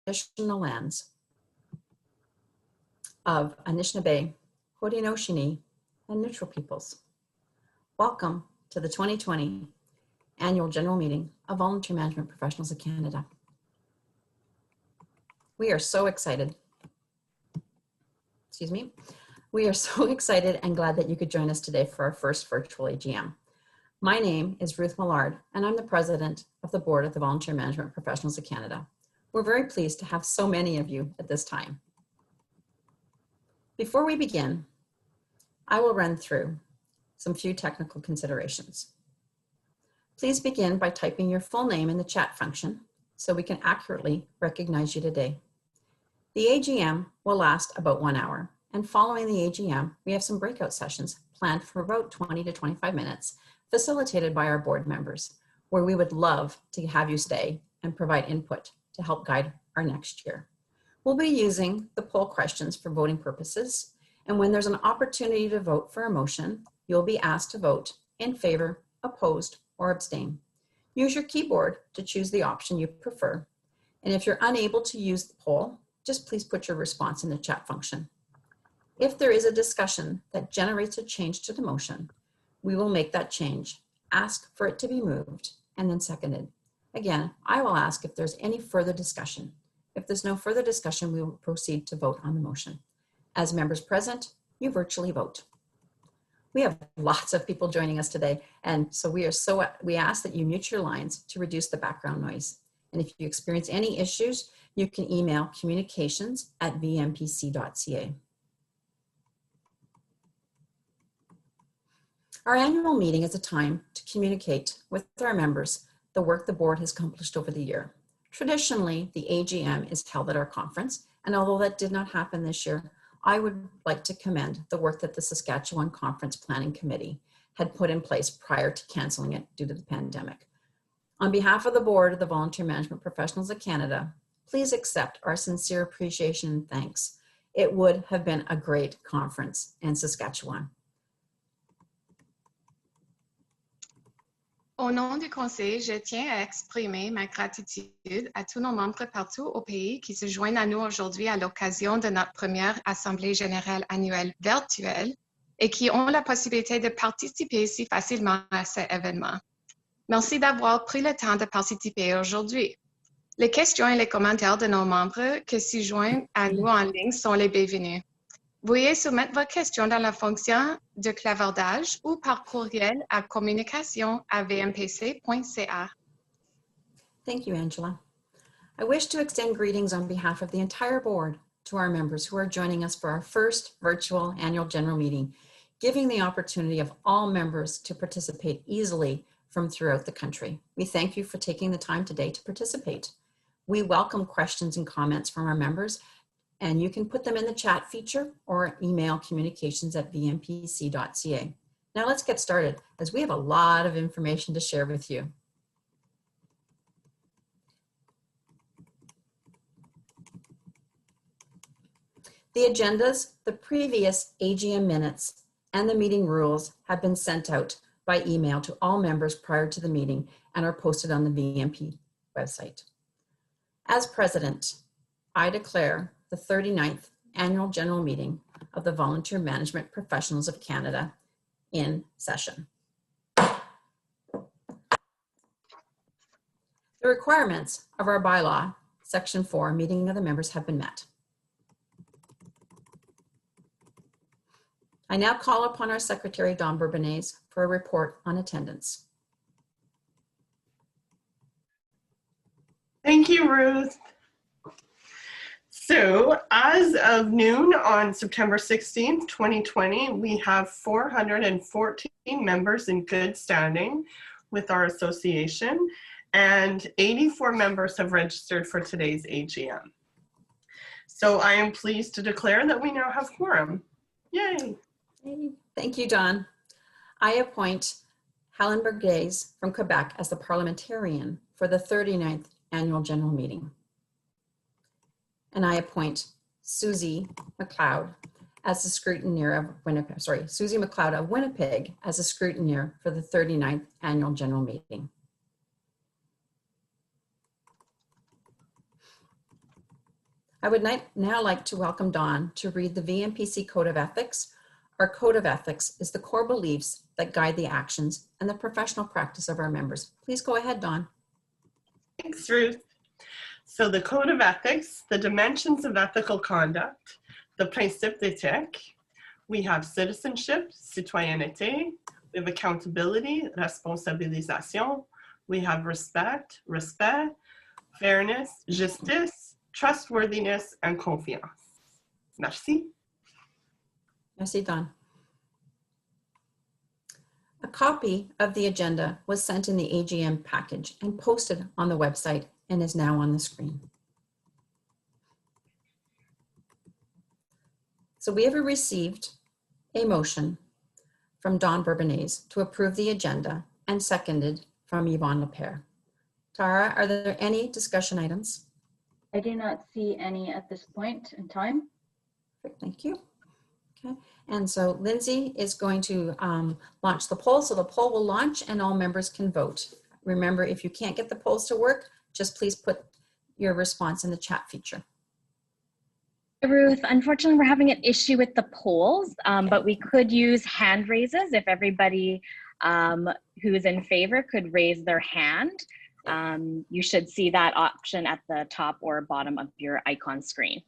traditional lands of Anishinaabe, Haudenosaunee, and Neutral peoples. Welcome to the 2020 Annual General Meeting of Volunteer Management Professionals of Canada. We are so excited. We are so excited and glad that you could join us today for our first virtual AGM. My name is Ruth Millard, and I'm the president of the board of the Volunteer Management Professionals of Canada. We're very pleased to have so many of you at this time. Before we begin, I will run through some few technical considerations. Please begin by typing your full name in the chat function so we can accurately recognize you today. The AGM will last about 1 hour, and following the AGM, we have some breakout sessions planned for about 20 to 25 minutes, facilitated by our board members, where we would love to have you stay and provide input to help guide our next year. We'll be using the poll questions for voting purposes, and when there's an opportunity to vote for a motion, you'll be asked to vote in favor, opposed, or abstain. Use your keyboard to choose the option you prefer, and if you're unable to use the poll, just please put your response in the chat function. If there is a discussion that generates a change to the motion, we will make that change, ask for it to be moved, and then seconded. Again, I will ask if there's any further discussion. If there's no further discussion, we will proceed to vote on the motion. As members present, you virtually vote. We have lots of people joining us today, and so we ask that you mute your lines to reduce the background noise. And if you experience any issues, you can email communications@vmpc.ca. Our annual meeting is a time to communicate with our members the work the board has accomplished over the year. Traditionally, the AGM is held at our conference, and although that did not happen this year, I would like to commend the work that the Saskatchewan Conference Planning Committee had put in place prior to canceling it due to the pandemic. On behalf of the board of the Volunteer Management Professionals of Canada, please accept our sincere appreciation and thanks. It would have been a great conference in Saskatchewan. Au nom du Conseil, je tiens à exprimer ma gratitude à tous nos membres partout au pays qui se joignent à nous aujourd'hui à l'occasion de notre première Assemblée générale annuelle virtuelle et qui ont la possibilité de participer si facilement à cet événement. Merci d'avoir pris le temps de participer aujourd'hui. Les questions et les commentaires de nos membres qui se joignent à nous en ligne sont les bienvenus. Veuillez soumettre vos questions dans la fonction de clavardage ou par courriel à communication@vmpc.ca. Thank you, Angela. I wish to extend greetings on behalf of the entire board to our members who are joining us for our first virtual annual general meeting, giving the opportunity of all members to participate easily from throughout the country. We thank you for taking the time today to participate. We welcome questions and comments from our members, and you can put them in the chat feature or email communications@vmpc.ca. Now let's get started, as we have a lot of information to share with you. The agendas, the previous AGM minutes, and the meeting rules have been sent out by email to all members prior to the meeting and are posted on the VMP website. As president, I declare the 39th Annual General Meeting of the Volunteer Management Professionals of Canada in session. The requirements of our bylaw, Section 4, meeting of the members, have been met. I now call upon our Secretary, Don Bourbonnais, for a report on attendance. Thank you, Ruth. So as of noon on September 16th, 2020, we have 414 members in good standing with our association, and 84 members have registered for today's AGM. So I am pleased to declare that we now have quorum. Yay. Thank you, Don. I appoint Helen Bergaze from Quebec as the parliamentarian for the 39th Annual General Meeting. And I appoint Susie McLeod as the scrutineer of Winnipeg, Susie McLeod of Winnipeg as a scrutineer for the 39th Annual General Meeting. I would now like to welcome Dawn to read the Vmpc Code of Ethics. Our Code of Ethics is the core beliefs that guide the actions and the professional practice of our members. Please go ahead, Dawn. Thanks, Ruth. So the Code of Ethics, the dimensions of ethical conduct, the principe d'éthique, we have citizenship, citoyenneté, we have accountability, responsabilisation, we have respect, fairness, justice, trustworthiness, and confiance. Merci. Merci, Dawn. A copy of the agenda was sent in the AGM package and posted on the website and is now on the screen. So we have received a motion from Dawn Bourbonnais to approve the agenda and seconded from Yvonne Lepere. Tara, are there any discussion items? I do not see any at this point in time. Perfect, thank you. Okay, and so Lindsay is going to launch the poll. So the poll will launch and all members can vote. Remember, if you can't get the polls to work, just please put your response in the chat feature. Ruth, unfortunately, we're having an issue with the polls, but we could use hand raises if everybody who is in favor could raise their hand. You should see that option at the top or bottom of your icon screen.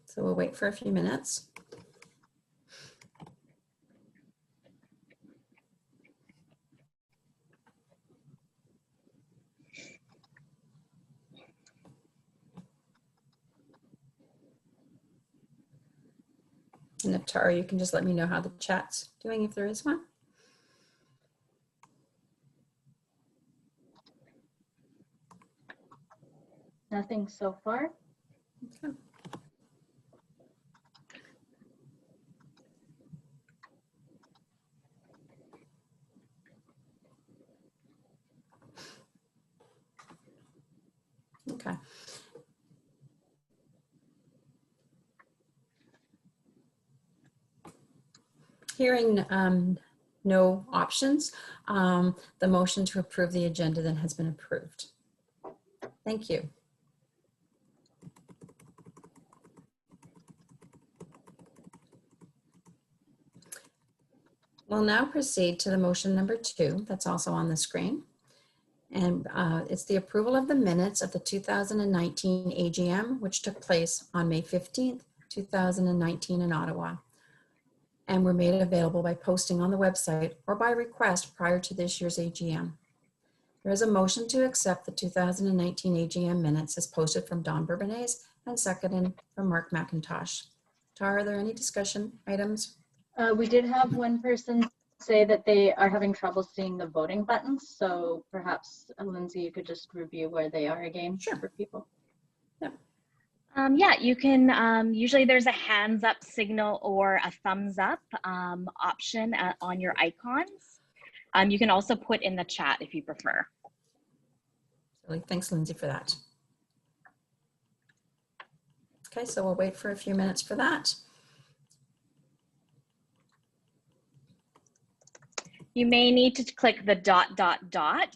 So we'll wait for a few minutes. And if Tara, you can just let me know how the chat's doing if there is one. Nothing so far. Okay. Okay. Hearing no options, the motion to approve the agenda then has been approved. Thank you. We'll now proceed to the motion number 2 that's also on the screen. And it's the approval of the minutes of the 2019 AGM, which took place on May 15th, 2019 in Ottawa, and were made available by posting on the website or by request prior to this year's AGM. There is a motion to accept the 2019 AGM minutes as posted from Dawn Bourbonnais and seconded from Mark McIntosh. Tara, are there any discussion items? We did have one person say that they are having trouble seeing the voting buttons. So perhaps, Lindsay, you could just review where they are again. Sure. For people. Yeah. Yeah, you can, usually there's a hands up signal or a thumbs up option on your icons. You can also put in the chat if you prefer. Thanks, Lindsay, for that. Okay, so we'll wait for a few minutes for that. You may need to click the ...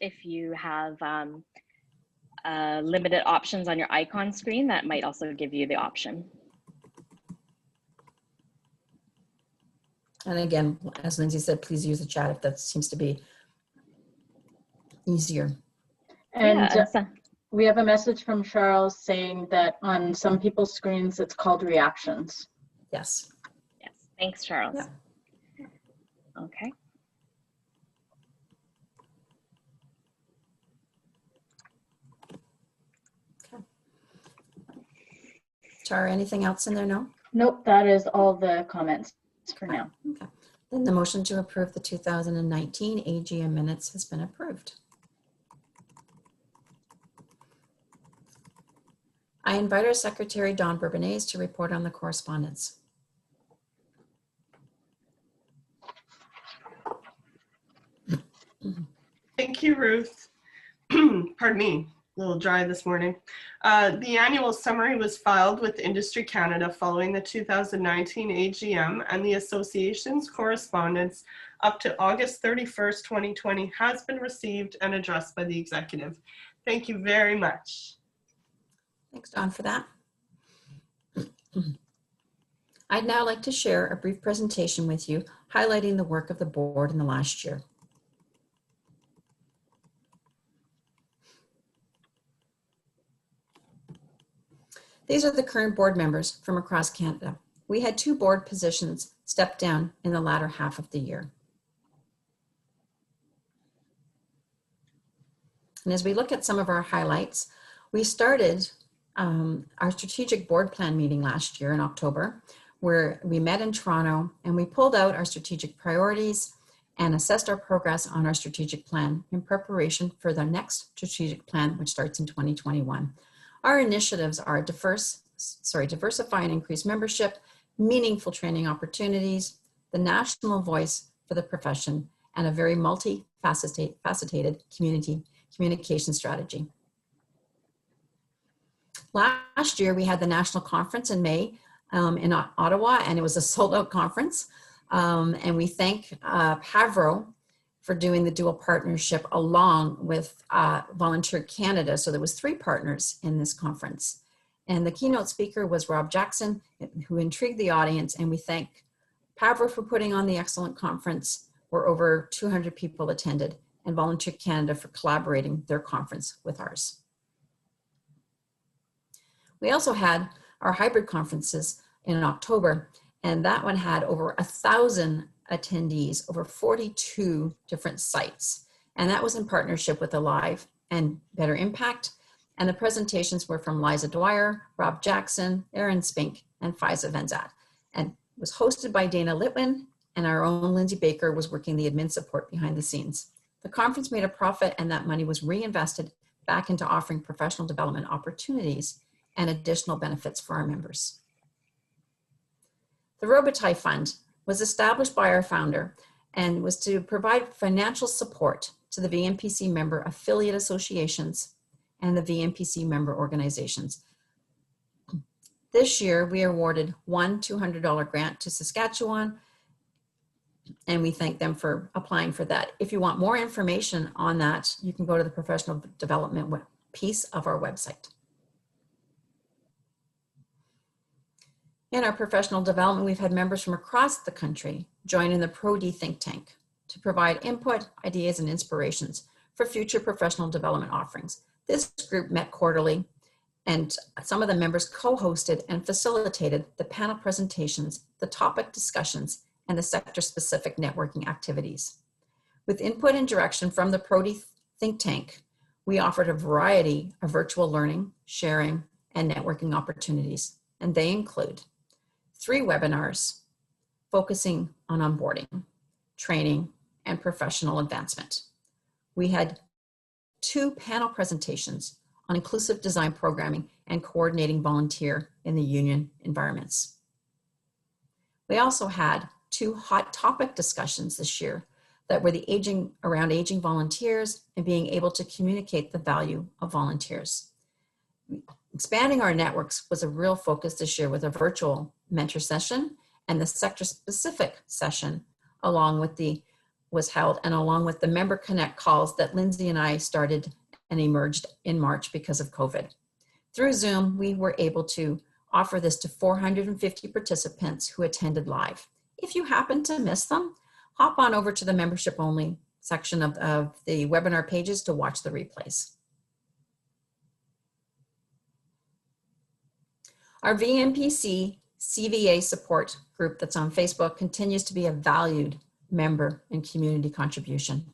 if you have limited options on your icon screen. That might also give you the option. And again, as Lindsay said, please use the chat if that seems to be easier. And we have a message from Charles saying that on some people's screens, it's called reactions. Yes. Yes, thanks, Charles. Yeah. Okay. Tara, anything else in there? No? Nope, that is all the comments for now. Okay. Then the motion to approve the 2019 AGM minutes has been approved. I invite our Secretary, Dawn Bourbonnais, to report on the correspondence. Thank you, Ruth. Pardon me, a little dry this morning. The annual summary was filed with Industry Canada following the 2019 AGM, and the association's correspondence up to August 31st, 2020 has been received and addressed by the executive. Thank you very much. Thanks, Dawn, for that. I'd now like to share a brief presentation with you highlighting the work of the board in the last year. These are the current board members from across Canada. We had 2 board positions step down in the latter half of the year. And as we look at some of our highlights, we started our strategic board plan meeting last year in October, where we met in Toronto and we pulled out our strategic priorities and assessed our progress on our strategic plan in preparation for the next strategic plan, which starts in 2021. Our initiatives are diversify and increase membership, meaningful training opportunities, the national voice for the profession, and a very multifaceted communication strategy. Last year, we had the national conference in May in Ottawa, and it was a sold-out conference. And we thank Pavro for doing the dual partnership along with Volunteer Canada. So there was 3 partners in this conference. And the keynote speaker was Rob Jackson, who intrigued the audience. And we thank Pavro for putting on the excellent conference, where over 200 people attended, and Volunteer Canada for collaborating their conference with ours. We also had our hybrid conferences in October, and that one had over 1,000 attendees, over 42 different sites. And that was in partnership with Alive and Better Impact. And the presentations were from Liza Dwyer, Rob Jackson, Aaron Spink, and Faiza Venzat. And it was hosted by Dana Litwin, and our own Lindsay Baker was working the admin support behind the scenes. The conference made a profit, and that money was reinvested back into offering professional development opportunities and additional benefits for our members. The Robitaille Fund was established by our founder and was to provide financial support to the Vmpc member affiliate associations and the Vmpc member organizations. This year, we awarded one $200 grant to Saskatchewan, and we thank them for applying for that. If you want more information on that, you can go to the professional development piece of our website. In our professional development, we've had members from across the country join in the Pro-D think tank to provide input, ideas, and inspirations for future professional development offerings. This group met quarterly, and some of the members co-hosted and facilitated the panel presentations, the topic discussions, and the sector-specific networking activities. With input and direction from the Pro-D think tank, we offered a variety of virtual learning, sharing, and networking opportunities, and they include 3 webinars focusing on onboarding, training, and professional advancement. We had 2 panel presentations on inclusive design programming and coordinating volunteer in the union environments. We also had 2 hot topic discussions this year that were around aging volunteers and being able to communicate the value of volunteers. Expanding our networks was a real focus this year with a virtual mentor session, and the sector-specific session was held along with the Member Connect calls that Lindsay and I started and emerged in March because of COVID. Through Zoom, we were able to offer this to 450 participants who attended live. If you happen to miss them, hop on over to the membership only section of the webinar pages to watch the replays. Our Vmpc CVA support group that's on Facebook continues to be a valued member and community contribution.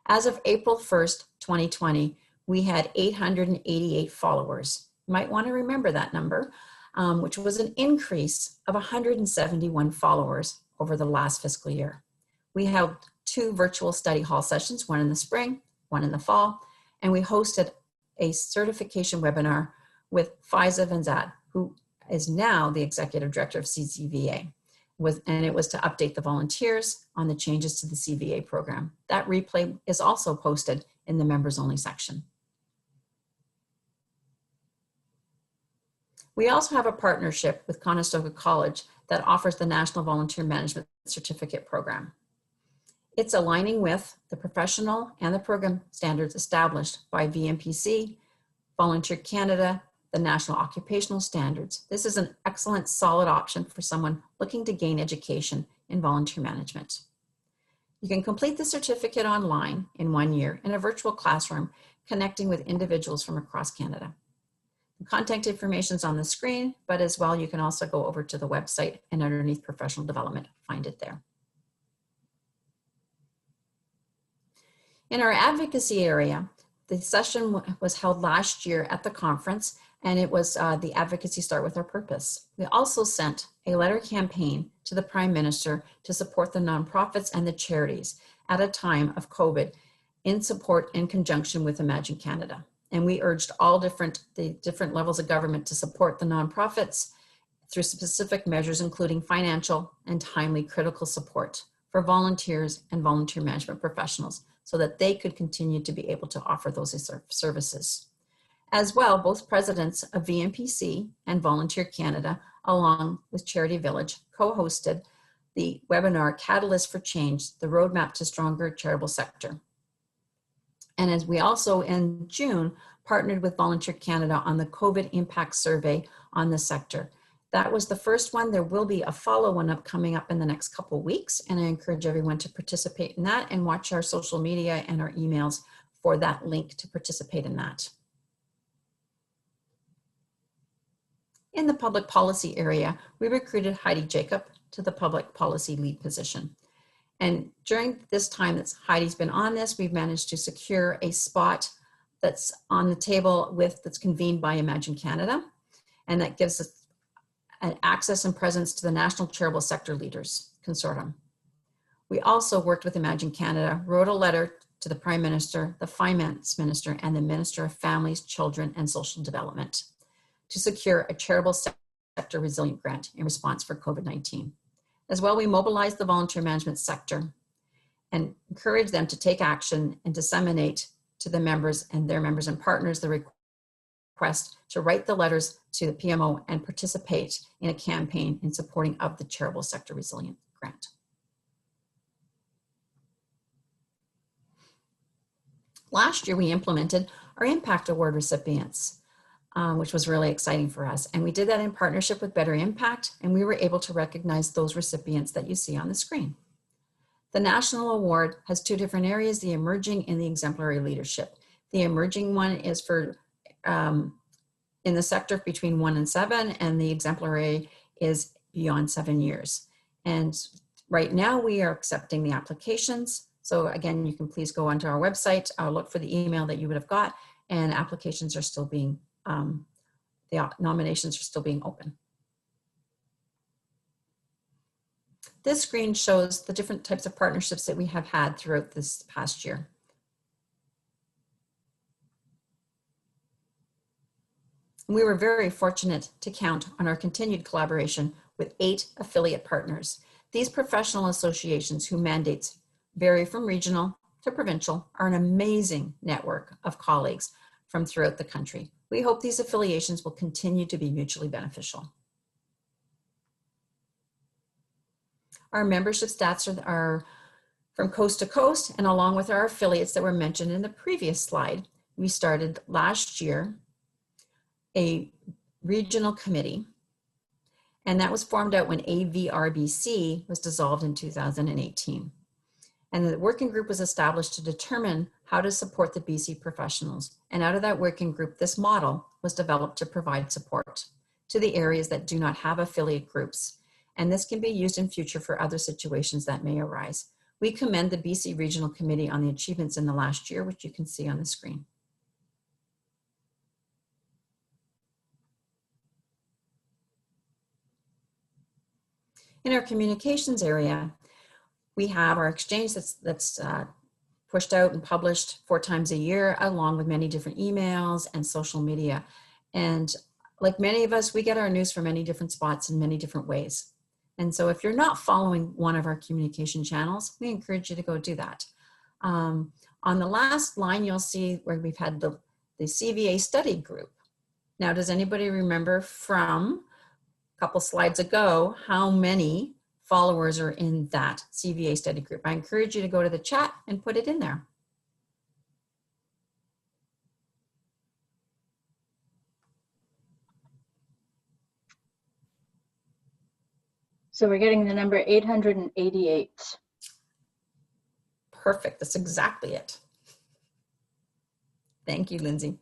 As of April 1st, 2020, we had 888 followers. You might want to remember that number, which was an increase of 171 followers over the last fiscal year. We held 2 virtual study hall sessions, one in the spring, one in the fall, and we hosted a certification webinar with Faiza Venzat, who is now the Executive Director of CCVA, and it was to update the volunteers on the changes to the CVA program. That replay is also posted in the members only section. We also have a partnership with Conestoga College that offers the National Volunteer Management Certificate Program. It's aligning with the professional and the program standards established by Vmpc, Volunteer Canada, the National Occupational Standards. This is an excellent, solid option for someone looking to gain education in volunteer management. You can complete the certificate online in 1 year in a virtual classroom, connecting with individuals from across Canada. The contact information is on the screen, but as well, you can also go over to the website and underneath professional development, find it there. In our advocacy area, the session was held last year at the conference, and it was the Advocacy Start With Our Purpose. We also sent a letter campaign to the Prime Minister to support the nonprofits and the charities at a time of COVID in support in conjunction with Imagine Canada. And we urged all the different levels of government to support the nonprofits through specific measures, including financial and timely critical support for volunteers and volunteer management professionals, so that they could continue to be able to offer those services. As well, both presidents of Vmpc and Volunteer Canada, along with Charity Village, co-hosted the webinar Catalyst for Change, the Roadmap to Stronger Charitable Sector. And as we also in June partnered with Volunteer Canada on the COVID impact survey on the sector. That was the first one. There will be a follow-on coming up in the next couple of weeks, and I encourage everyone to participate in that and watch our social media and our emails for that link to participate in that. In the public policy area, we recruited Heidi Jacob to the public policy lead position. And during this time that Heidi's been on this, we've managed to secure a spot that's on the table that's convened by Imagine Canada, and that gives us an access and presence to the National Charitable Sector Leaders Consortium. We also worked with Imagine Canada, wrote a letter to the Prime Minister, the Finance Minister, and the Minister of Families, Children, and Social Development to secure a charitable sector resilient grant in response for COVID-19. As well, we mobilized the volunteer management sector and encouraged them to take action and disseminate to the members and their members and partners the request to write the letters to the PMO and participate in a campaign in supporting of the charitable sector resilient grant. Last year, we implemented our Impact Award recipients, which was really exciting for us. And we did that in partnership with Better Impact, and we were able to recognize those recipients that you see on the screen. The National Award has two different areas, the Emerging and the Exemplary Leadership. The Emerging one is for in the sector between 1 and 7, and the Exemplary is beyond 7 years. And right now we are accepting the applications. So again, you can please go onto our website, look for the email that you would have got, and applications are still being, the nominations are still being open. This screen shows the different types of partnerships that we have had throughout this past year. We were very fortunate to count on our continued collaboration with 8 affiliate partners. These professional associations whose mandates vary from regional to provincial are an amazing network of colleagues from throughout the country. We hope these affiliations will continue to be mutually beneficial. Our membership stats are from coast to coast, and along with our affiliates that were mentioned in the previous slide, we started last year a regional committee, and that was formed out when AVRBC was dissolved in 2018. And the working group was established to determine how to support the BC professionals. And out of that working group, this model was developed to provide support to the areas that do not have affiliate groups. And this can be used in future for other situations that may arise. We commend the BC Regional Committee on the achievements in the last year, which you can see on the screen. In our communications area, we have our exchange that's pushed out and published 4 times a year, along with many different emails and social media. And like many of us, we get our news from many different spots in many different ways. And so if you're not following one of our communication channels, we encourage you to go do that. On the last line, you'll see where we've had the CVA study group. Now, does anybody remember from a couple slides ago how many followers are in that CVA study group? I encourage you to go to the chat and put it in there. So we're getting the number 888. Perfect. That's exactly it. Thank you, Lindsay.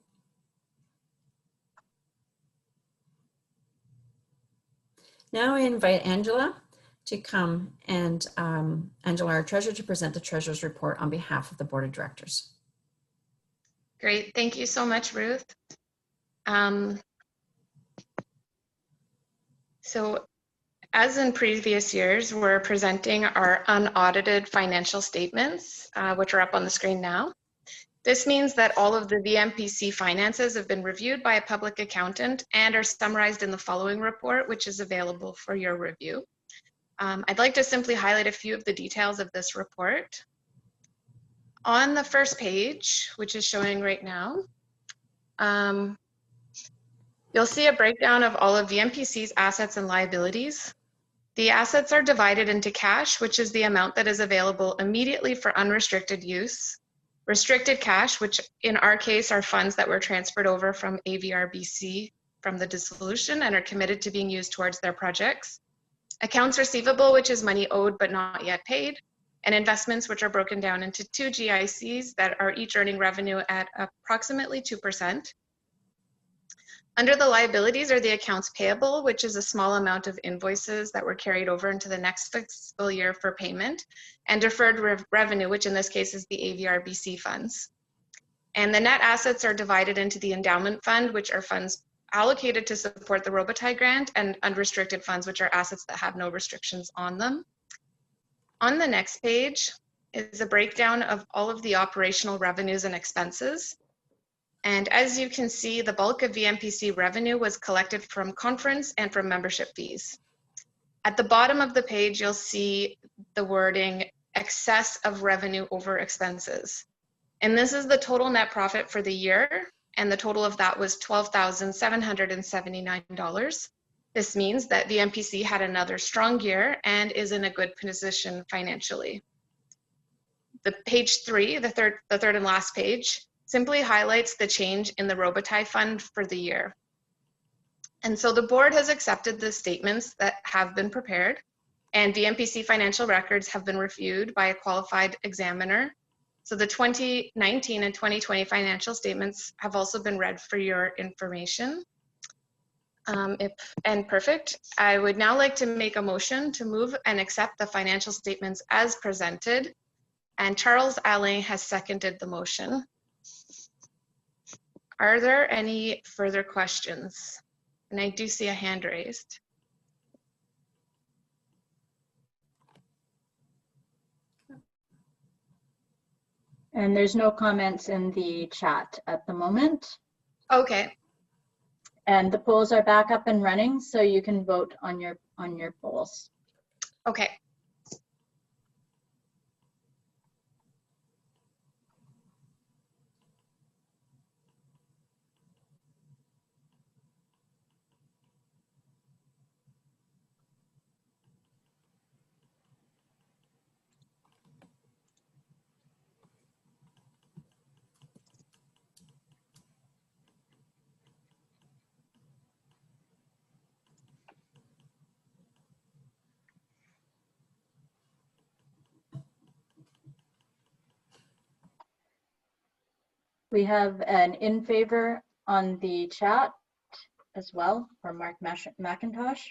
Now I invite Angela to come and Angela, our treasurer, to present the treasurer's report on behalf of the board of directors. Great. Thank you so much, Ruth. So as in previous years, we're presenting our unaudited financial statements, which are up on the screen now. This means that all of the Vmpc finances have been reviewed by a public accountant and are summarized in the following report, which is available for your review. I'd like to simply highlight a few of the details of this report. On the first page, which is showing right now, you'll see a breakdown of all of Vmpc's assets and liabilities. The assets are divided into cash, which is the amount that is available immediately for unrestricted use. Restricted cash, which in our case are funds that were transferred over from AVRBC from the dissolution and are committed to being used towards their projects. Accounts receivable, which is money owed but not yet paid. And investments, which are broken down into two GICs that are each earning revenue at approximately 2%. Under the liabilities are the accounts payable, which is a small amount of invoices that were carried over into the next fiscal year for payment, and deferred revenue, which in this case is the AVRBC funds. And the net assets are divided into the endowment fund, which are funds allocated to support the Robitaille grant, and unrestricted funds, which are assets that have no restrictions on them. On the next page is a breakdown of all of the operational revenues and expenses. And as you can see, the bulk of Vmpc revenue was collected from conference and from membership fees. At the bottom of the page, you'll see the wording excess of revenue over expenses. And this is the total net profit for the year. And the total of that was $12,779. This means that Vmpc had another strong year and is in a good position financially. The page 3, the third and last page, simply highlights the change in the Robitaille fund for the year. And so the board has accepted the statements that have been prepared, and Vmpc financial records have been reviewed by a qualified examiner. So the 2019 and 2020 financial statements have also been read for your information. Perfect. I would now like to make a motion to move and accept the financial statements as presented. And Charles Alain has seconded the motion. Are there any further questions? And I do see a hand raised. And there's no comments in the chat at the moment. Okay. And the polls are back up and running, so you can vote on your polls. Okay. We have an in favor on the chat as well for Mark McIntosh.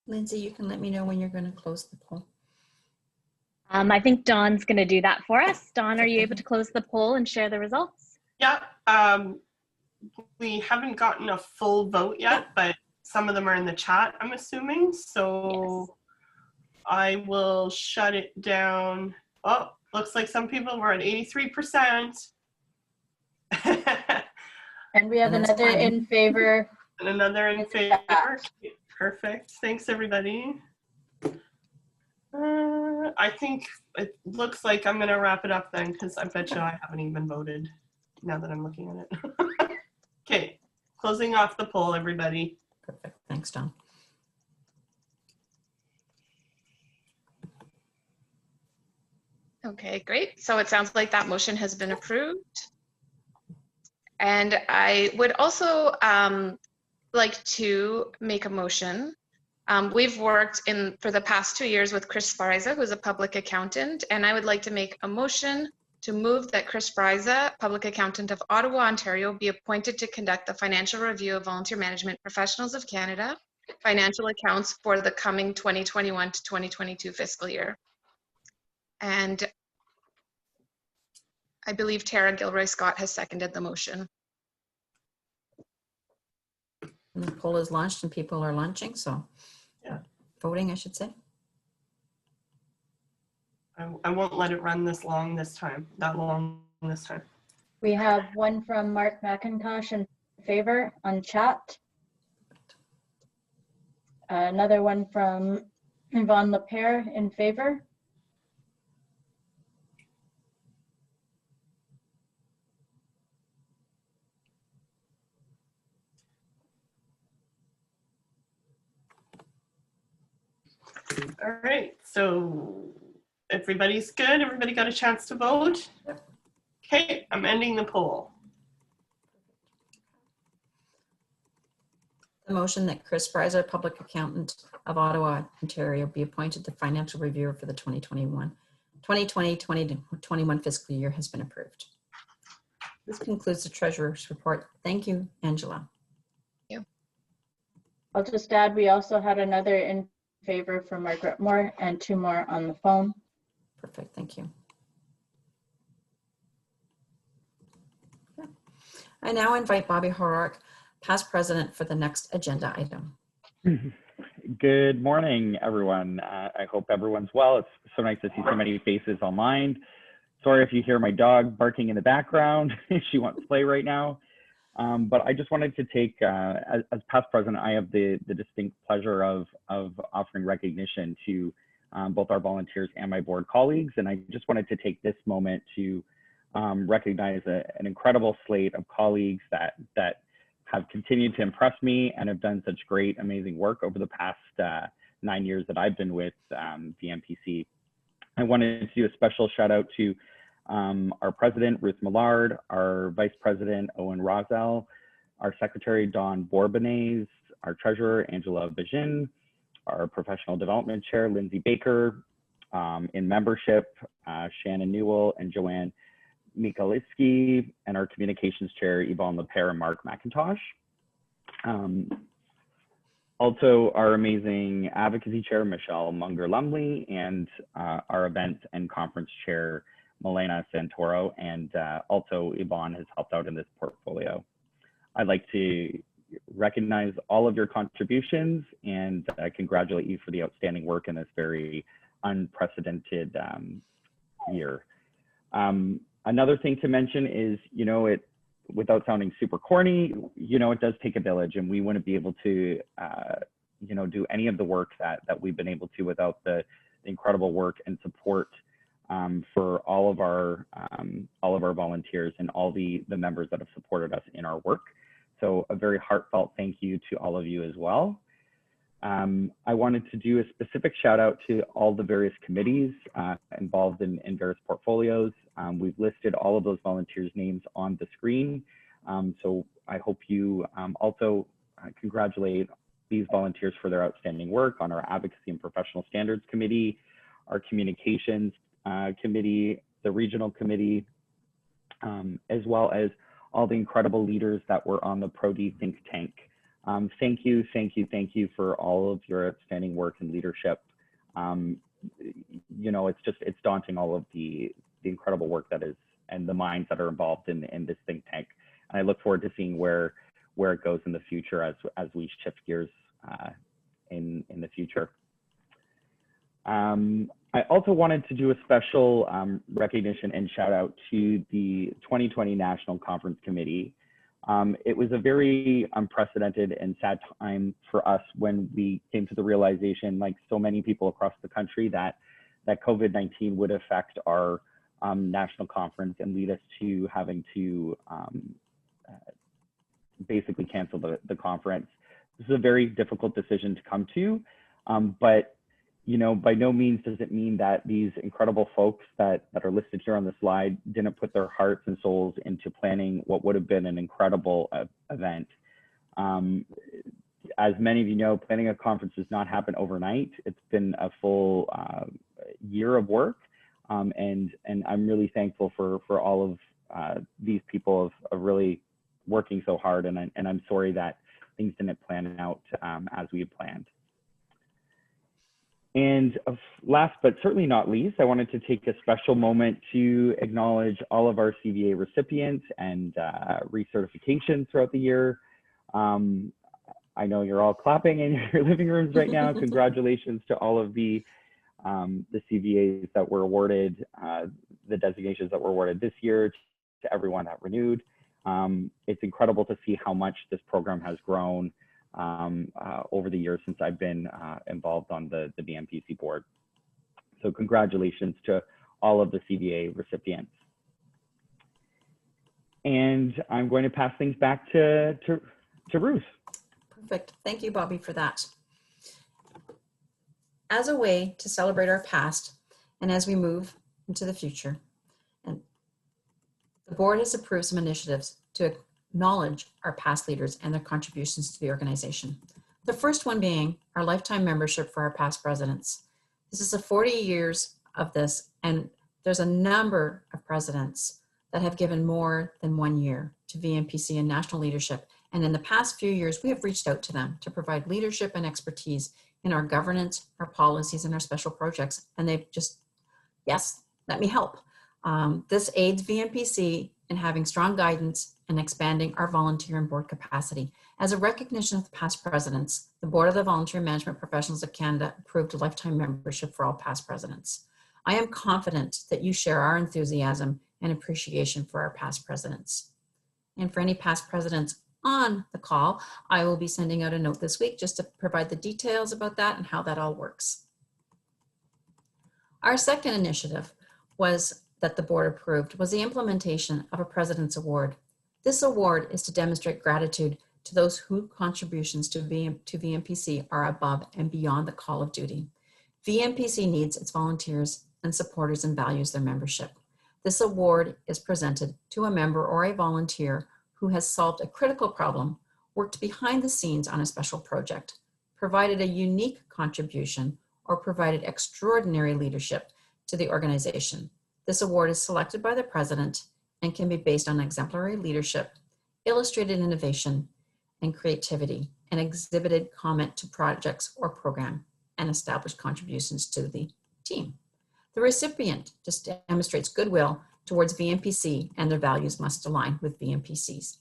Lindsay, you can let me know when you're going to close the poll. I think Dawn's going to do that for us. Dawn, are you able to close the poll and share the results? Yeah, we haven't gotten a full vote yet, but some of them are in the chat, I'm assuming. So yes. I will shut it down. Oh, looks like some people were at 83%. And we have another in favor. And another in favor. Perfect. Thanks, everybody. I think it looks like I'm going to wrap it up then, because I bet you I haven't even voted now that I'm looking at it. Okay, closing off the poll, everybody. Perfect. Thanks, John. Okay, great. So it sounds like that motion has been approved. And I would also like to make a motion. We've worked for the past 2 years with Chris Sparza, who's a public accountant, and I would like to make a motion to move that Chris Sparza, public accountant of Ottawa, Ontario, be appointed to conduct the financial review of Volunteer Management Professionals of Canada financial accounts for the coming 2021 to 2022 fiscal year. And I believe Tara Gilroy-Scott has seconded the motion. And the poll is launched and people are launching, so Yeah. voting, I should say. I won't let it run that long this time. We have one from Mark McIntosh in favor on chat. Another one from Yvonne Lepere in favor. All right, so everybody's good? Everybody got a chance to vote? Okay, I'm ending the poll. The motion that Chris Sparza, public accountant of Ottawa, Ontario, be appointed the financial reviewer for the 2020-2021 fiscal year has been approved. This concludes the treasurer's report. Thank you, Angela. I'll just add, we also had another in favor from Margaret Moore and 2 more on the phone. Perfect, thank you. Okay. I now invite Bobby Horrock, past president, for the next agenda item. Good morning, everyone. I hope everyone's well. It's so nice to see so many faces online. Sorry if you hear my dog barking in the background. She wants to play right now. But I just wanted to take, as past president, I have the distinct pleasure of offering recognition to both our volunteers and my board colleagues. And I just wanted to take this moment to recognize an incredible slate of colleagues that have continued to impress me and have done such great, amazing work over the past 9 years that I've been with Vmpc. I wanted to do a special shout out to our president, Ruth Millard, our vice president, Owen Rosell, our secretary, Dawn Bourbonnais, our treasurer, Angela Bajin, our professional development chair, Lindsay Baker, in membership, Shannon Newell and Joanne Mikalitsky, and our communications chair, Yvonne Lepere and Mark McIntosh. Also, our amazing advocacy chair, Michelle Munger-Lumley, and our event and conference chair, Milena Santoro, and also Yvonne has helped out in this portfolio. I'd like to recognize all of your contributions and congratulate you for the outstanding work in this very unprecedented year. Another thing to mention is, without sounding super corny, it does take a village, and we wouldn't be able to, do any of the work that we've been able to without the incredible work and support for all of our volunteers and all the members that have supported us in our work. So a very heartfelt thank you to all of you as well. I wanted to do a specific shout out to all the various committees involved in various portfolios. We've listed all of those volunteers' names on the screen. So I hope you also congratulate these volunteers for their outstanding work on our Advocacy and Professional Standards Committee, our Communications Committee, the Regional Committee, as well as all the incredible leaders that were on the Pro-D think tank. Thank you for all of your outstanding work and leadership. It's daunting, all of the incredible work that is, and the minds that are involved in this think tank. And I look forward to seeing where it goes in the future as we shift gears in the future. I also wanted to do a special recognition and shout out to the 2020 National Conference Committee. It was a very unprecedented and sad time for us when we came to the realization, like so many people across the country, that COVID-19 would affect our national conference and lead us to having to basically cancel the conference. This is a very difficult decision to come to, but you know, by no means does it mean that these incredible folks that are listed here on the slide didn't put their hearts and souls into planning what would have been an incredible event. As many of you know, planning a conference does not happen overnight. It's been a full year of work, and I'm really thankful for all of these people of really working so hard, and I'm sorry that things didn't plan out as we had planned. And last but certainly not least, I wanted to take a special moment to acknowledge all of our CVA recipients and recertifications throughout the year. I know you're all clapping in your living rooms right now. Congratulations to all of the CVAs that were awarded, the designations that were awarded this year, to everyone that renewed. It's incredible to see how much this program has grown over the years since I've been involved on the Vmpc board. So congratulations to all of the CVA recipients. And I'm going to pass things back to Ruth. Perfect. Thank you, Bobby, for that. As a way to celebrate our past and as we move into the future, and the board has approved some initiatives to acknowledge our past leaders and their contributions to the organization. The first one being our lifetime membership for our past presidents. This is 40 years of this, and there's a number of presidents that have given more than 1 year to Vmpc and national leadership. And in the past few years, we have reached out to them to provide leadership and expertise in our governance, our policies, and our special projects. And they've just, yes, let me help. This aids Vmpc in having strong guidance and expanding our volunteer and board capacity. As a recognition of the past presidents, the Board of the Volunteer Management Professionals of Canada approved a lifetime membership for all past presidents. I am confident that you share our enthusiasm and appreciation for our past presidents. And for any past presidents on the call, I will be sending out a note this week just to provide the details about that and how that all works. Our second initiative that the board approved was the implementation of a President's Award. This award is to demonstrate gratitude to those whose contributions to Vmpc are above and beyond the call of duty. Vmpc needs its volunteers and supporters and values their membership. This award is presented to a member or a volunteer who has solved a critical problem, worked behind the scenes on a special project, provided a unique contribution, or provided extraordinary leadership to the organization. This award is selected by the president and can be based on exemplary leadership, illustrated innovation and creativity, and exhibited comment to projects or program, and established contributions to the team. The recipient just demonstrates goodwill towards Vmpc, and their values must align with Vmpc's.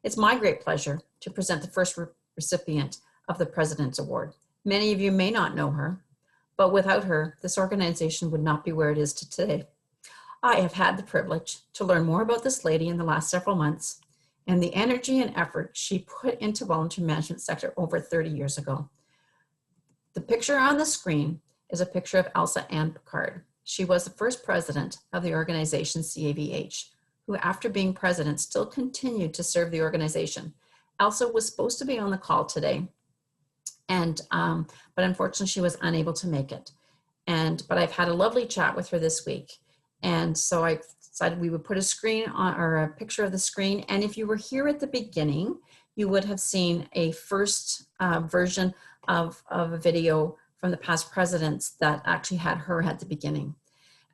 It's my great pleasure to present the first recipient of the President's Award. Many of you may not know her, but without her, this organization would not be where it is today. I have had the privilege to learn more about this lady in the last several months and the energy and effort she put into volunteer management sector over 30 years ago. The picture on the screen is a picture of Elsa Ann Picard. She was the first president of the organization CAVH, who after being president still continued to serve the organization. Elsa was supposed to be on the call today, but unfortunately she was unable to make it. But I've had a lovely chat with her this week. And so I decided we would put a screen on, or a picture of the screen. And if you were here at the beginning, you would have seen a first version of a video from the past presidents that actually had her at the beginning.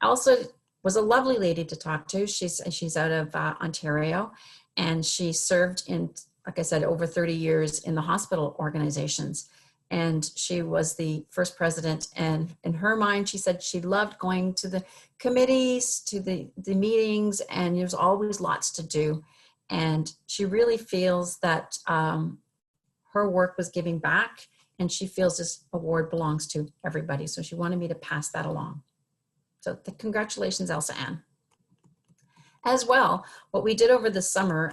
Elsa was a lovely lady to talk to. She's out of Ontario, and she served in, like I said, over 30 years in the hospital organizations. And she was the first president, and in her mind, she said she loved going to the committees, to the meetings, and there's always lots to do. And she really feels that her work was giving back, and she feels this award belongs to everybody. So she wanted me to pass that along. So congratulations, Elsa Ann. As well, what we did over the summer,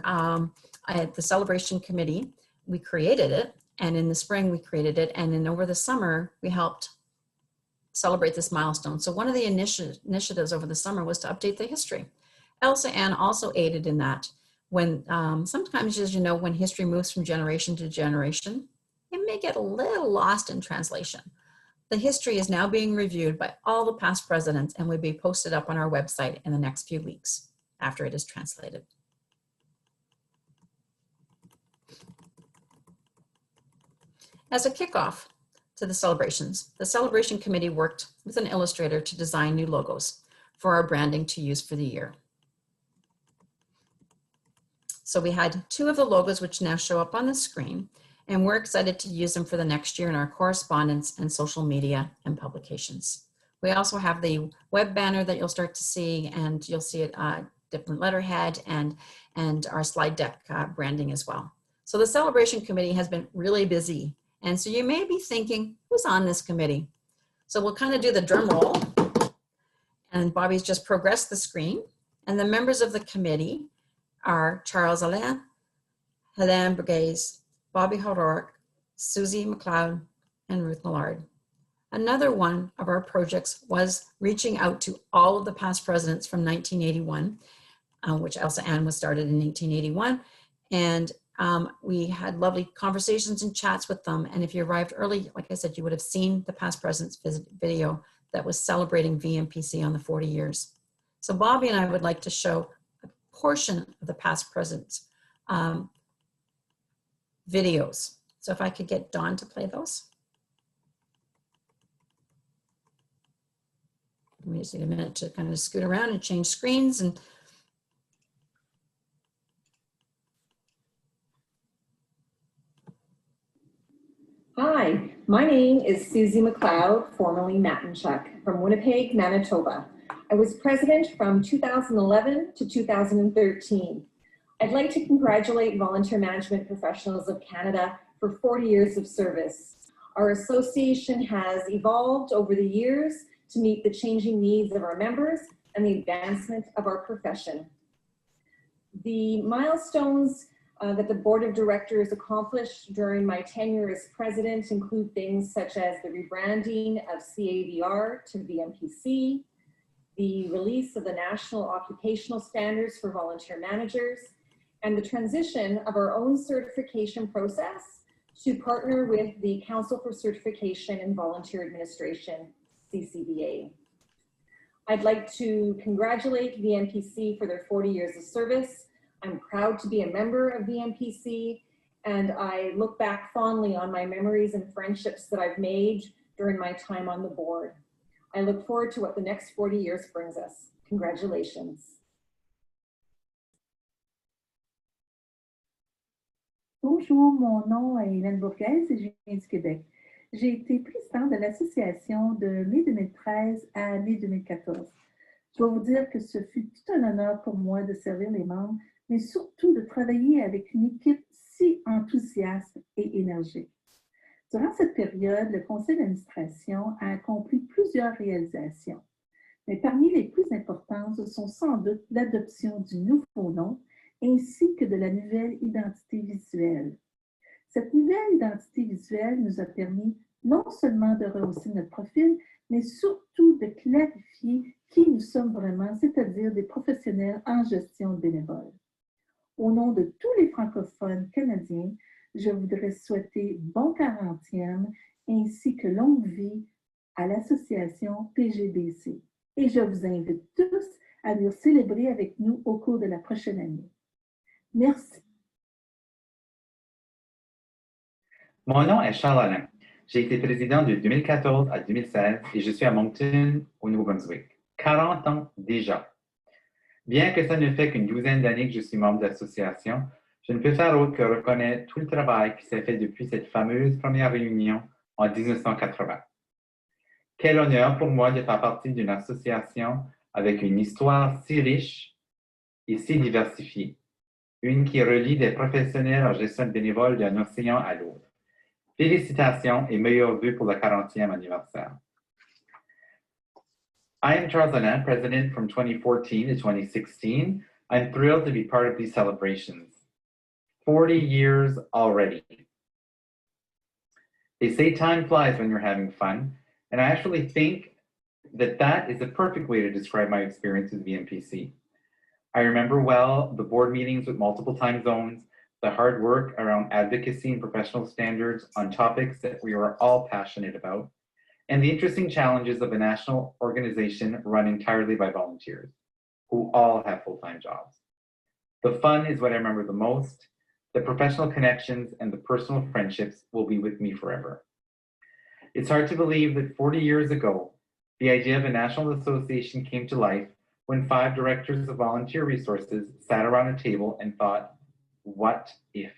the celebration committee, we created it, and in the spring we created it, and then over the summer we helped celebrate this milestone. So one of the initiatives over the summer was to update the history. Elsa Ann also aided in that. When sometimes, as you know, when history moves from generation to generation, it may get a little lost in translation. The history is now being reviewed by all the past presidents and will be posted up on our website in the next few weeks after it is translated. As a kickoff to the celebrations, the celebration committee worked with an illustrator to design new logos for our branding to use for the year. So we had 2 of the logos which now show up on the screen, and we're excited to use them for the next year in our correspondence and social media and publications. We also have the web banner that you'll start to see, and you'll see it different letterhead and our slide deck branding as well. So the celebration committee has been really busy. And so you may be thinking, who's on this committee? So we'll kind of do the drum roll. And Bobby's just progressed the screen. And the members of the committee are Charles Alain, Helene Burgess, Bobby Hodorick, Susie McLeod, and Ruth Millard. Another one of our projects was reaching out to all of the past presidents from 1981, which Elsa Ann was started in 1881. And we had lovely conversations and chats with them. And if you arrived early, like I said, you would have seen the past presidents video that was celebrating Vmpc on the 40 years. So Bobby and I would like to show a portion of the past presidents videos. So if I could get Dawn to play those. We just need a minute to kind of scoot around and change screens. And hi, my name is Susie McLeod, formerly Matinchuk, from Winnipeg, Manitoba. I was president from 2011 to 2013. I'd like to congratulate Volunteer Management Professionals of Canada for 40 years of service. Our association has evolved over the years to meet the changing needs of our members and the advancement of our profession. The milestones that the Board of Directors accomplished during my tenure as president include things such as the rebranding of CAVR to Vmpc, the release of the National Occupational Standards for Volunteer Managers, and the transition of our own certification process to partner with the Council for Certification in Volunteer Administration, CCVA. I'd like to congratulate Vmpc for their 40 years of service. I'm proud to be a member of Vmpc, and I look back fondly on my memories and friendships that I've made during my time on the board. I look forward to what the next 40 years brings us. Congratulations. Bonjour, mon nom est Hélène Bourgaise et je viens du Québec. J'ai été présidente de l'association de mai 2013 à mai 2014. Je dois vous dire que ce fut tout un honneur pour moi de servir les membres, mais surtout de travailler avec une équipe si enthousiaste et énergique. Durant cette période, le conseil d'administration a accompli plusieurs réalisations, mais parmi les plus importantes sont sans doute l'adoption du nouveau nom ainsi que de la nouvelle identité visuelle. Cette nouvelle identité visuelle nous a permis non seulement de rehausser notre profil, mais surtout de clarifier qui nous sommes vraiment, c'est-à-dire des professionnels en gestion bénévole. Au nom de tous les francophones canadiens, je voudrais souhaiter bon 40e ainsi que longue vie à l'association PGBC. Et je vous invite tous à venir célébrer avec nous au cours de la prochaine année. Merci. Mon nom est Charles Alain. J'ai été président de 2014 à 2016 et je suis à Moncton, au Nouveau-Brunswick. 40 ans déjà. Bien que ça ne fait qu'une douzaine d'années que je suis membre de l'association, je ne peux faire autre que reconnaître tout le travail qui s'est fait depuis cette fameuse première réunion en 1980. Quel honneur pour moi de faire partie d'une association avec une histoire si riche et si diversifiée, une qui relie des professionnels en gestion bénévole d'un océan à l'autre. Félicitations et meilleurs vœux pour le 40e anniversaire. I am Charles Alain, president from 2014 to 2016. I'm thrilled to be part of these celebrations. 40 years already. They say time flies when you're having fun, and I actually think that that is a perfect way to describe my experience with Vmpc. I remember well the board meetings with multiple time zones, the hard work around advocacy and professional standards on topics that we are all passionate about, and the interesting challenges of a national organization run entirely by volunteers, who all have full-time jobs. The fun is what I remember the most. The professional connections and the personal friendships will be with me forever. It's hard to believe that 40 years ago, the idea of a national association came to life when 5 directors of volunteer resources sat around a table and thought, what if?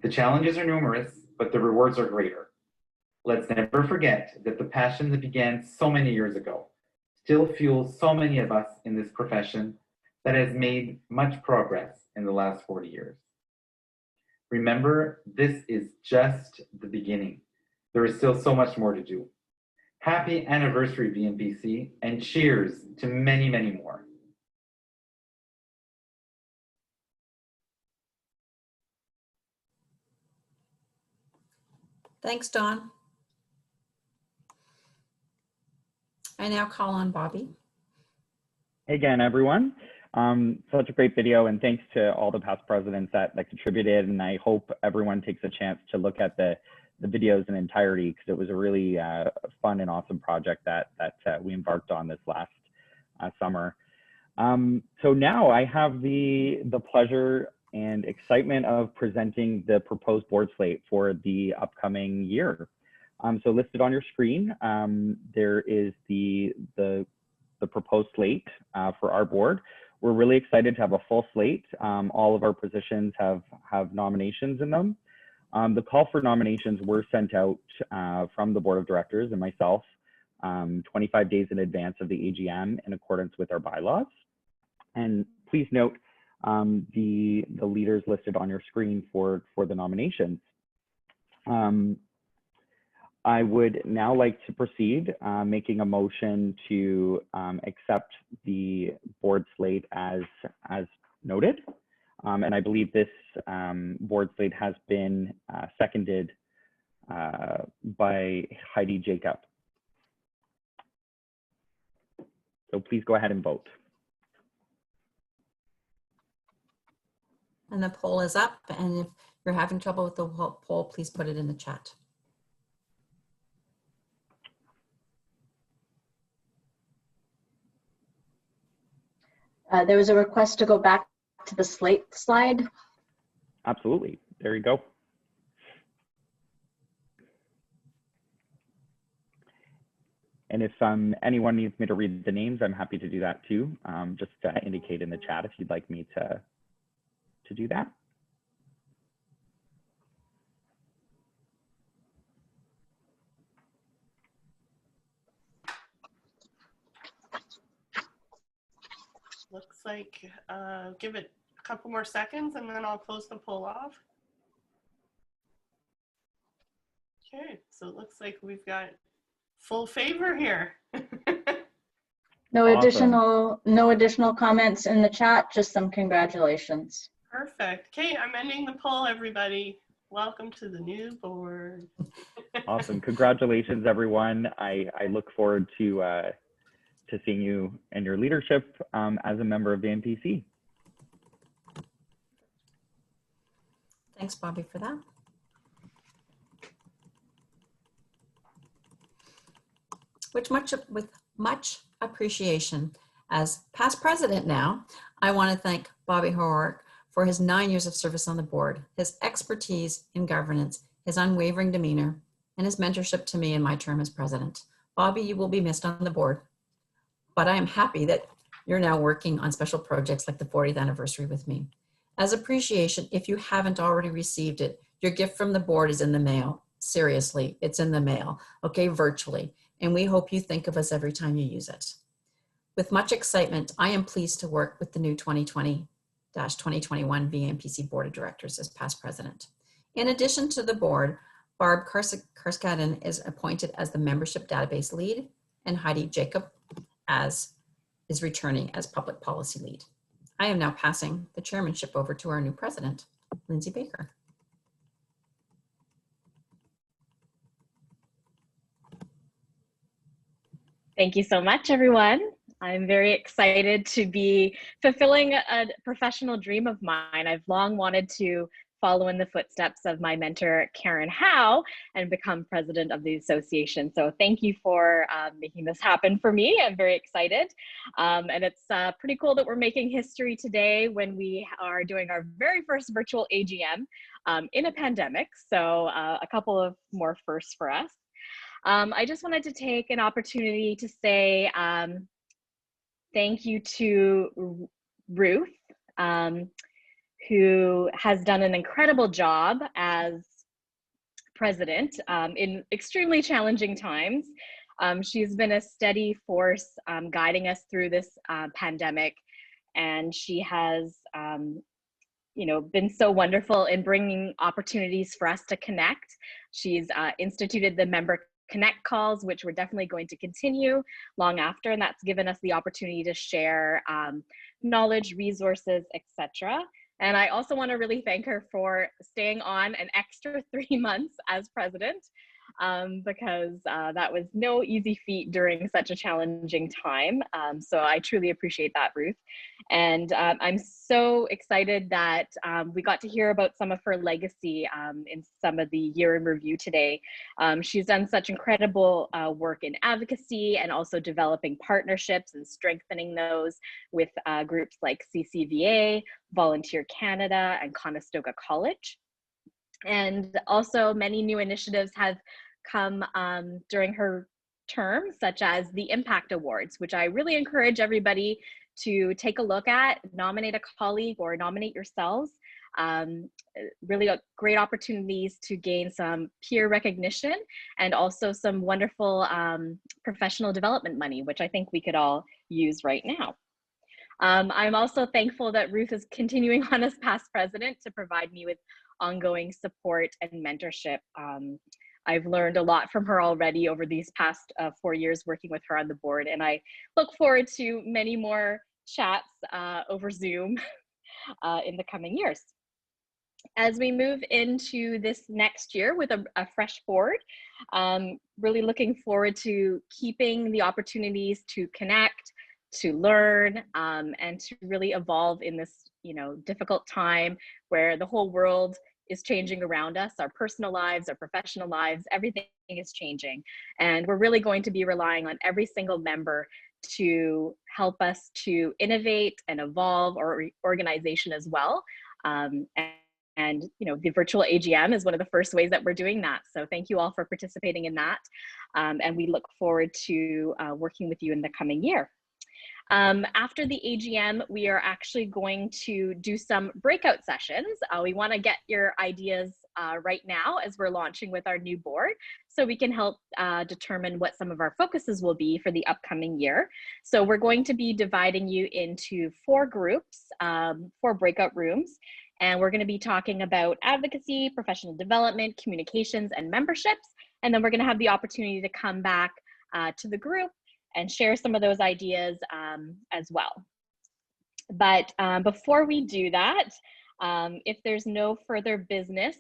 The challenges are numerous, but the rewards are greater. Let's never forget that the passion that began so many years ago still fuels so many of us in this profession that has made much progress in the last 40 years. Remember, this is just the beginning. There is still so much more to do. Happy anniversary, Vmpc, and cheers to many, many more. Thanks, Dawn. I now call on Bobby. Hey again, everyone. Such a great video, and thanks to all the past presidents that contributed, and I hope everyone takes a chance to look at the videos in entirety, because it was a really fun and awesome project that we embarked on this last summer. So now I have the pleasure and excitement of presenting the proposed board slate for the upcoming year. So listed on your screen, there is the proposed slate for our board. We're really excited to have a full slate. All of our positions have nominations in them. The call for nominations were sent out from the board of directors and myself 25 days in advance of the AGM in accordance with our bylaws. And please note the leaders listed on your screen for the nominations. I would now like to proceed making a motion to accept the board slate as noted. And I believe this board slate has been seconded by Heidi Jacob. So please go ahead and vote. And the poll is up. And if you're having trouble with the poll, please put it in the chat. There was a request to go back to the slate slide. Absolutely. There you go. And if anyone needs me to read the names, I'm happy to do that too. Just indicate in the chat if you'd like me to do that. Looks like, give it a couple more seconds and then I'll close the poll off. Okay, so it looks like we've got full favor here. No Awesome. additional comments in the chat, just some congratulations. Perfect. Okay, I'm ending the poll, everybody. Welcome to the new board. Awesome. Congratulations, everyone. I look forward to seeing you and your leadership as a member of the Vmpc. Thanks, Bobby, for that. With much appreciation, as past president now, I want to thank Bobby Horwick for his 9 years of service on the board, his expertise in governance, his unwavering demeanor, and his mentorship to me in my term as president. Bobby, you will be missed on the board, but I am happy that you're now working on special projects like the 40th anniversary with me. As appreciation, if you haven't already received it, your gift from the board is in the mail. Seriously, it's in the mail, okay, virtually. And we hope you think of us every time you use it. With much excitement, I am pleased to work with the new 2020-2021 Vmpc Board of Directors as past president. In addition to the board, Barb Karskaden is appointed as the membership database lead, and Heidi Jacob is returning as public policy lead. I am now passing the chairmanship over to our new president, Lindsay Baker. Thank you so much, everyone. I'm very excited to be fulfilling a professional dream of mine. I've long wanted to follow in the footsteps of my mentor, Karen Howe, and become president of the association. So thank you for making this happen for me. I'm very excited. And it's pretty cool that we're making history today when we are doing our very first virtual AGM in a pandemic. So a couple of more firsts for us. I just wanted to take an opportunity to say thank you to Ruth, who has done an incredible job as president in extremely challenging times. She's been a steady force guiding us through this pandemic, and she has been so wonderful in bringing opportunities for us to connect. She's instituted the member Connect calls, which we're definitely going to continue long after, and that's given us the opportunity to share knowledge, resources, etc. And I also want to really thank her for staying on an extra 3 months as president, because that was no easy feat during such a challenging time. So I truly appreciate that, Ruth. And I'm so excited that we got to hear about some of her legacy in some of the year in review today. She's done such incredible work in advocacy and also developing partnerships and strengthening those with groups like CCVA, Volunteer Canada, and Conestoga College. And also many new initiatives have come during her term, such as the Impact Awards, which I really encourage everybody to take a look at, nominate a colleague or nominate yourselves. Really great opportunities to gain some peer recognition and also some wonderful professional development money, which I think we could all use right now. I'm also thankful that Ruth is continuing on as past president to provide me with ongoing support and mentorship. I've learned a lot from her already over these past 4 years working with her on the board, and I look forward to many more chats over Zoom in the coming years. As we move into this next year with a fresh board, really looking forward to keeping the opportunities to connect, to learn, and to really evolve in this difficult time where the whole world is changing around us. Our personal lives, our professional lives, everything is changing. And we're really going to be relying on every single member to help us to innovate and evolve our organization as well. And the virtual AGM is one of the first ways that we're doing that. So thank you all for participating in that. And we look forward to working with you in the coming year. After the AGM, we are actually going to do some breakout sessions. We want to get your ideas right now as we're launching with our new board, so we can help determine what some of our focuses will be for the upcoming year. So we're going to be dividing you into 4 groups, 4 breakout rooms, and we're going to be talking about advocacy, professional development, communications, and memberships. And then we're going to have the opportunity to come back to the group and share some of those ideas as well. But before we do that, if there's no further business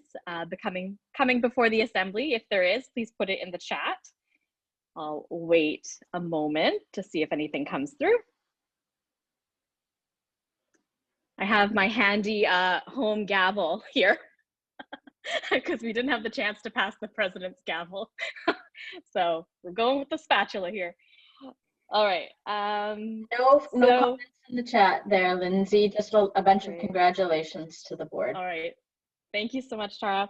coming before the assembly, if there is, please put it in the chat. I'll wait a moment to see if anything comes through. I have my handy home gavel here because we didn't have the chance to pass the president's gavel. So we're going with the spatula here. All right. No comments in the chat there, Lindsay. Just a bunch of congratulations to the board. All right. Thank you so much, Tara.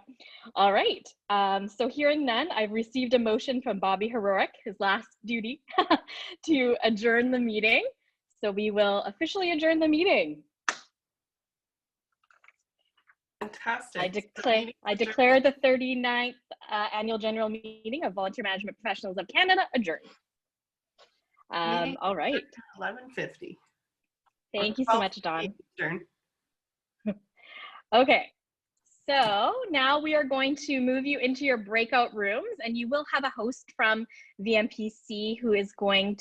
All right. So hearing none, I've received a motion from Bobby Heroic, his last duty, to adjourn the meeting. So we will officially adjourn the meeting. Fantastic. I declare the 39th Annual General Meeting of Volunteer Management Professionals of Canada adjourned. All right. 11:50. Thank you so much, Dawn. Okay, so now we are going to move you into your breakout rooms, and you will have a host from Vmpc who is going